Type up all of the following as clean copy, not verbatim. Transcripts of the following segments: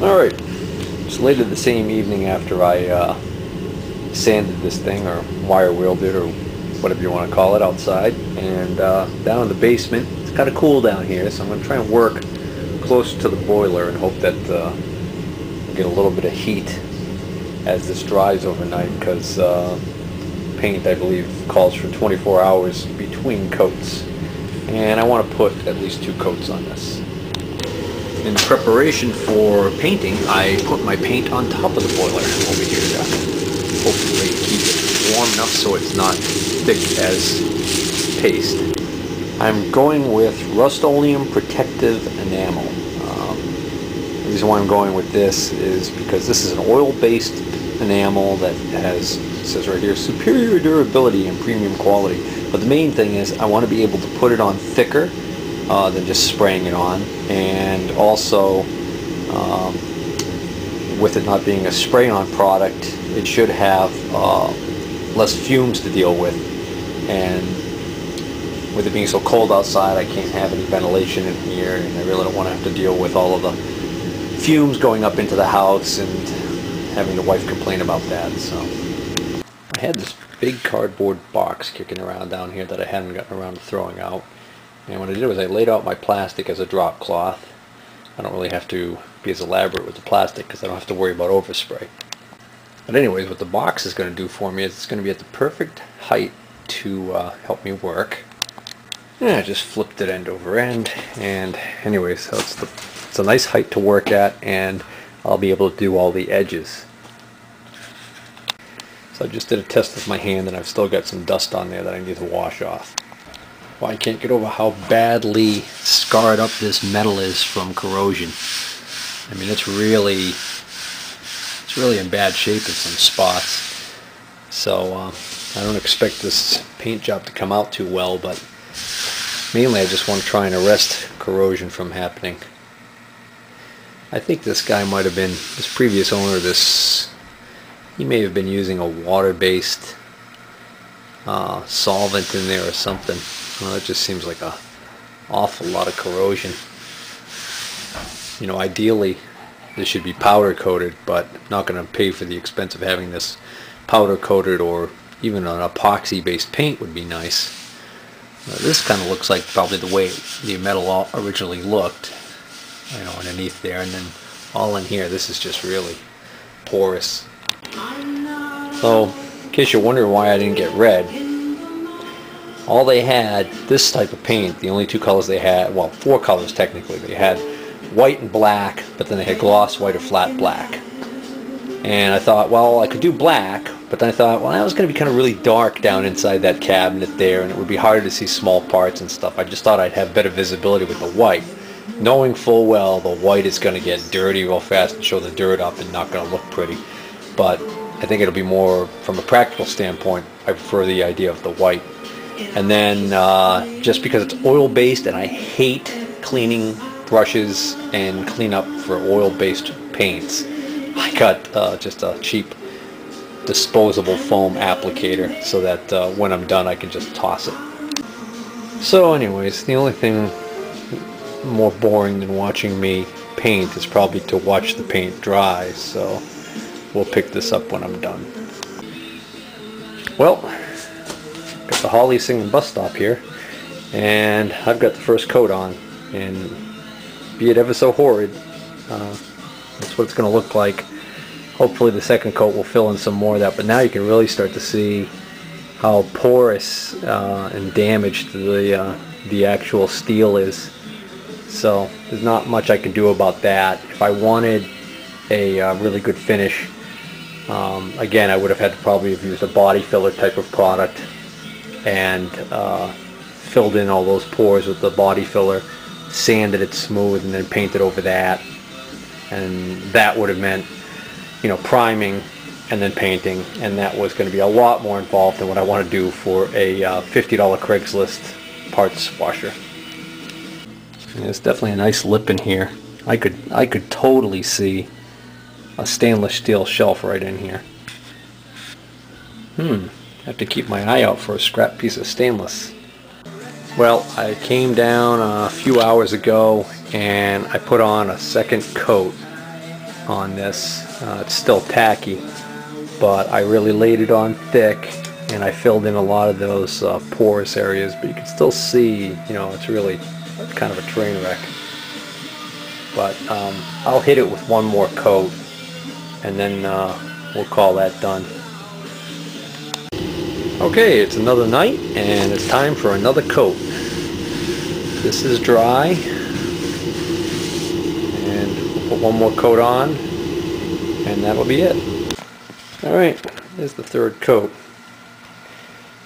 Alright, it's later the same evening after I sanded this thing, or wire wheeled it, or whatever you want to call it, outside. And down in the basement, it's kind of cool down here, so I'm going to try and work close to the boiler and hope that I get a little bit of heat as this dries overnight, because paint, I believe, calls for 24 hours between coats. And I want to put at least 2 coats on this. In preparation for painting, I put my paint on top of the boiler over here to hopefully keep it warm enough so it's not thick as paste. I'm going with Rust-Oleum Protective Enamel. The reason why I'm going with this is because this is an oil-based enamel that has, it says right here, superior durability and premium quality. But the main thing is I want to be able to put it on thicker than just spraying it on, and also with it not being a spray-on product, it should have less fumes to deal with, and with it being so cold outside, I can't have any ventilation in here, and I really don't want to have to deal with all of the fumes going up into the house and having the wife complain about that. So I had this big cardboard box kicking around down here that I hadn't gotten around to throwing out. And what I did was I laid out my plastic as a drop cloth. I don't really have to be as elaborate with the plastic because I don't have to worry about overspray. But anyways, what the box is going to do for me is it's going to be at the perfect height to help me work. Yeah, I just flipped it end over end, and anyways, so it's a nice height to work at, and I'll be able to do all the edges. So I just did a test with my hand, and I've still got some dust on there that I need to wash off. Well, I can't get over how badly scarred up this metal is from corrosion. I mean, it's really in bad shape in some spots. So I don't expect this paint job to come out too well, but mainly I just want to try and arrest corrosion from happening. I think this guy might have been, this previous owner of this, he may have been using a water-based solvent in there or something. Well, it just seems like an awful lot of corrosion. You know, ideally this should be powder coated, but I'm not going to pay for the expense of having this powder coated, or even an epoxy based paint would be nice. This kind of looks like probably the way the metal originally looked, you know, underneath there, and then all in here this is just really porous. So in case you're wondering why I didn't get red, all they had, this type of paint, the only 2 colors they had, well, 4 colors technically, they had white and black, but then they had gloss white or flat black. And I thought, well, I could do black, but then I thought, well, that was going to be kind of really dark down inside that cabinet there, and it would be harder to see small parts and stuff. I just thought I'd have better visibility with the white, knowing full well the white is going to get dirty real fast and show the dirt up and not going to look pretty. But I think it'll be more, from a practical standpoint, I prefer the idea of the white. And then just because it's oil-based, and I hate cleaning brushes and cleanup for oil-based paints, I got just a cheap disposable foam applicator, so that when I'm done I can just toss it. So anyways, the only thing more boring than watching me paint is probably to watch the paint dry, so we'll pick this up when I'm done. Well, got the Holly Singing bus stop here, and I've got the first coat on, and be it ever so horrid, that's what it's going to look like. Hopefully the second coat will fill in some more of that, but now you can really start to see how porous and damaged the actual steel is. So there's not much I can do about that. If I wanted a really good finish, again, I would have had to probably have used a body filler type of product and filled in all those pores with the body filler, sanded it smooth, and then painted over that. And that would have meant, you know, priming and then painting, and that was going to be a lot more involved than what I want to do for a $50 Craigslist parts washer. And there's definitely a nice lip in here. I could totally see a stainless steel shelf right in here. Have to keep my eye out for a scrap piece of stainless. Well, I came down a few hours ago and I put on a second coat, on this. It's still tacky, but I really laid it on thick, and I filled in a lot of those porous areas, but you can still see, you know, it's really kind of a train wreck. But I'll hit it with one more coat, and then we'll call that done. Okay, it's another night, and it's time for another coat. This is dry, and we'll put one more coat on, and that'll be it. Alright, there's the third coat.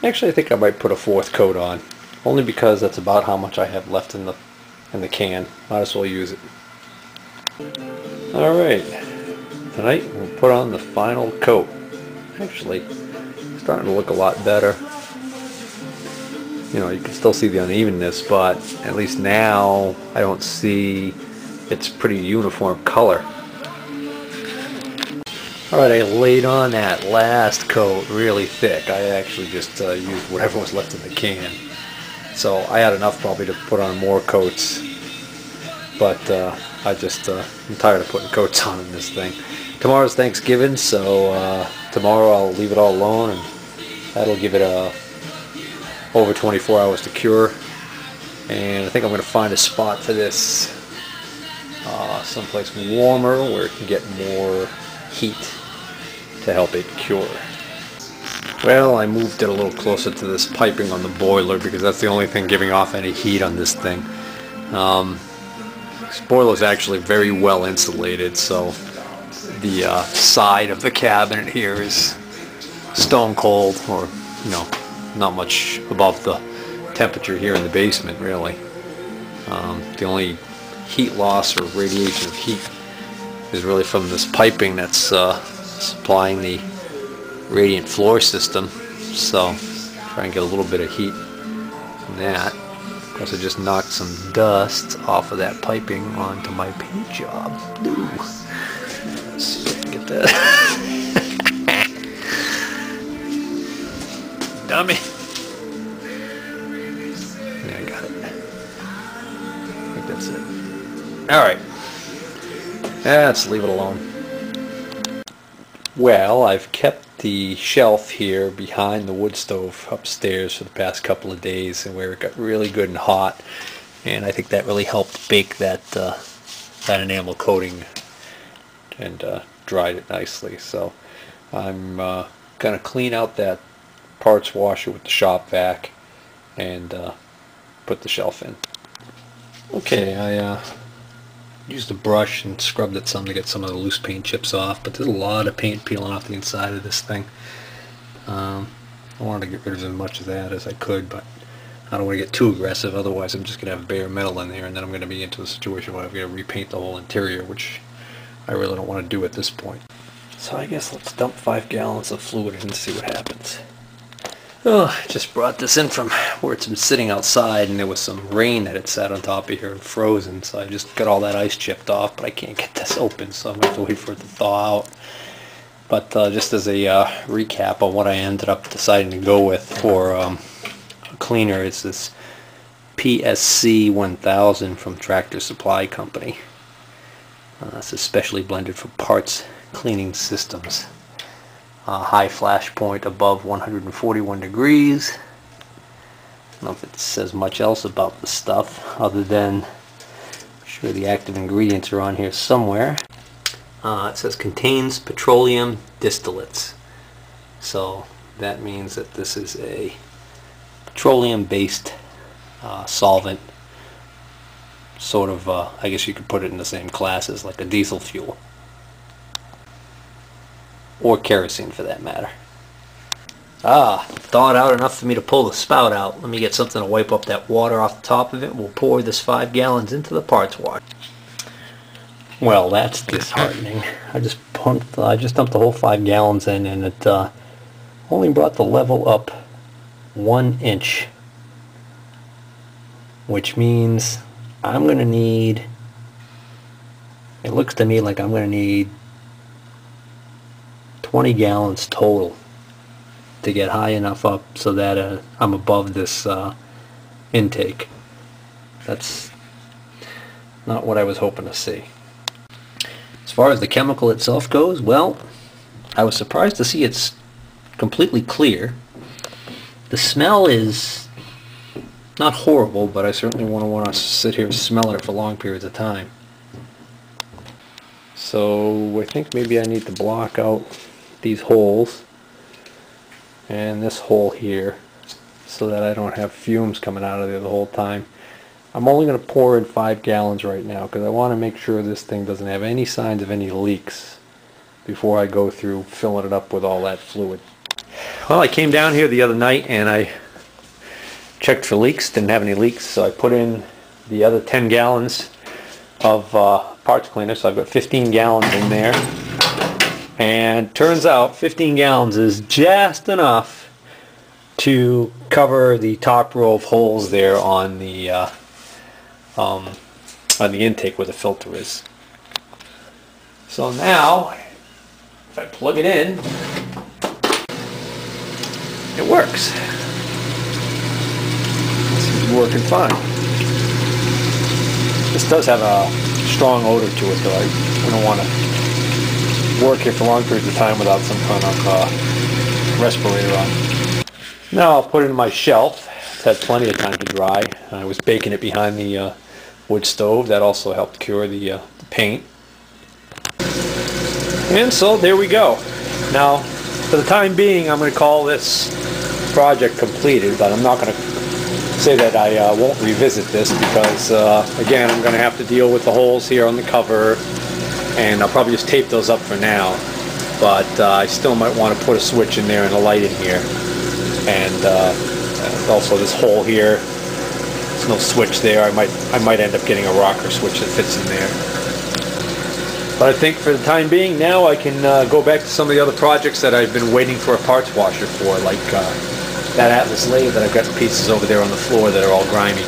Actually, I think I might put a fourth coat on, only because that's about how much I have left in the can. Might as well use it. Alright, tonight we'll put on the final coat. Actually, it's starting to look a lot better. You know, you can still see the unevenness, but at least now I don't see, it's pretty uniform color. Alright, I laid on that last coat really thick. I actually just used whatever was left in the can. So I had enough probably to put on more coats. But I'm tired of putting coats on in this thing. Tomorrow's Thanksgiving, so tomorrow I'll leave it all alone, and that'll give it over 24 hours to cure. And I think I'm going to find a spot for this someplace warmer where it can get more heat to help it cure. Well, I moved it a little closer to this piping on the boiler because that's the only thing giving off any heat on this thing. This boiler is actually very well insulated, so the side of the cabinet here is stone cold, or, you know, not much above the temperature here in the basement, really. The only heat loss or radiation of heat is really from this piping that's supplying the radiant floor system, so try and get a little bit of heat from that. Of course, I just knocked some dust off of that piping onto my paint job. Ooh. Let's see if I can get that. Dummy. Yeah, I got it. I think that's it. Alright. Let's leave it alone. Well, I've kept the shelf here behind the wood stove upstairs for the past couple of days, and where it got really good and hot, and I think that really helped bake that that enamel coating and dried it nicely. So I'm gonna clean out that parts washer with the shop vac and put the shelf in. Okay, I used a brush and scrubbed it some to get some of the loose paint chips off, but there's a lot of paint peeling off the inside of this thing. I wanted to get rid of as much of that as I could, but I don't want to get too aggressive, otherwise I'm just going to have bare metal in there, and then I'm going to be into a situation where I'm going to repaint the whole interior, which I really don't want to do at this point. So I guess let's dump 5 gallons of fluid in and see what happens. Oh, I just brought this in from where it's been sitting outside, and there was some rain that had sat on top of here and frozen, so I just got all that ice chipped off, but I can't get this open, so I'm going to have to wait for it to thaw out. But just as a recap on what I ended up deciding to go with for a cleaner, it's this PSC 1000 from Tractor Supply Company. It's especially blended for parts cleaning systems. High flash point above 141 degrees. I don't know if it says much else about the stuff other than, I'm sure the active ingredients are on here somewhere. It says contains petroleum distillates. So that means that this is a petroleum based solvent. Sort of, I guess you could put it in the same class as like a diesel fuel. Or kerosene for that matter. Thawed out enough for me to pull the spout out. Let me get something to wipe up that water off the top of it. We'll pour this 5 gallons into the parts washer. Well, that's disheartening. I just dumped the whole 5 gallons in, and it only brought the level up 1 inch. Which means I'm going to need, it looks to me like I'm going to need 20 gallons total to get high enough up so that I'm above this intake. That's not what I was hoping to see. As far as the chemical itself goes, well, I was surprised to see it's completely clear. The smell is not horrible, but I certainly won't want to sit here and smell it for long periods of time. So I think maybe I need to block out these holes and this hole here so that I don't have fumes coming out of there the whole time. I'm only going to pour in 5 gallons right now because I want to make sure this thing doesn't have any signs of any leaks before I go through filling it up with all that fluid. Well, I came down here the other night and I checked for leaks, didn't have any leaks, so I put in the other 10 gallons of parts cleaner, so I've got 15 gallons in there. And turns out 15 gallons is just enough to cover the top row of holes there on the intake where the filter is. So now, if I plug it in, it works. This is working fine. This does have a strong odor to it, though. I don't want to work here for long periods of time without some kind of respirator on. Now I'll put it in my shelf. It's had plenty of time to dry. I was baking it behind the wood stove. That also helped cure the paint. And so there we go. Now, for the time being, I'm going to call this project completed, but I'm not going to say that I won't revisit this because, again, I'm going to have to deal with the holes here on the cover, and I'll probably just tape those up for now. But I still might want to put a switch in there and a light in here. And also this hole here, there's no switch there. I might end up getting a rocker switch that fits in there. But I think for the time being now I can go back to some of the other projects that I've been waiting for a parts washer for, like that Atlas lathe that I've got pieces over there on the floor that are all grimy.